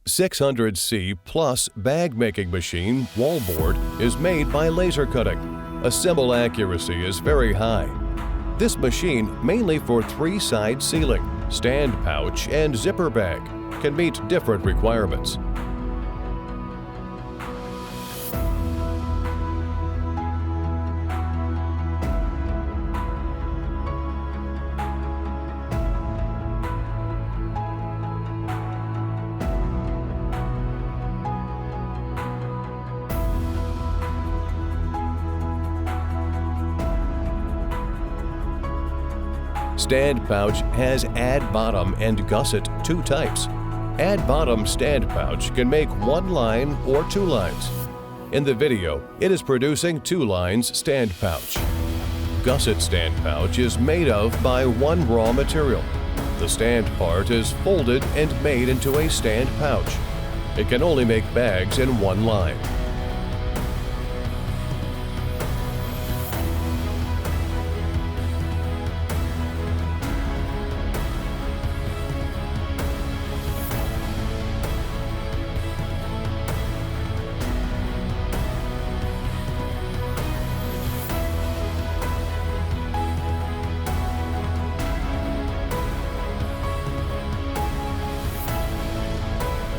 600C Plus bag making machine wallboard is made by laser cutting. Assemble accuracy is very high. This machine, mainly for 3-side sealing, stand pouch, and zipper bag, can meet different requirements. Stand pouch has add bottom and gusset 2 types. Add bottom stand pouch can make 1 line or 2 lines. In the video, it is producing 2 lines stand pouch. Gusset stand pouch is made of by 1 raw material. The stand part is folded and made into a stand pouch. It can only make bags in 1 line.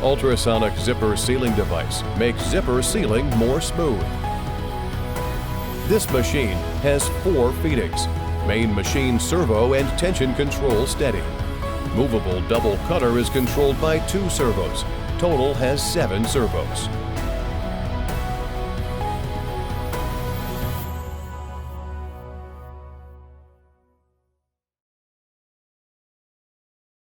Ultrasonic zipper sealing device makes zipper sealing more smooth. This machine has 4 feedings. Main machine servo and tension control steady. Movable double cutter is controlled by 2 servos. Total has 7 servos.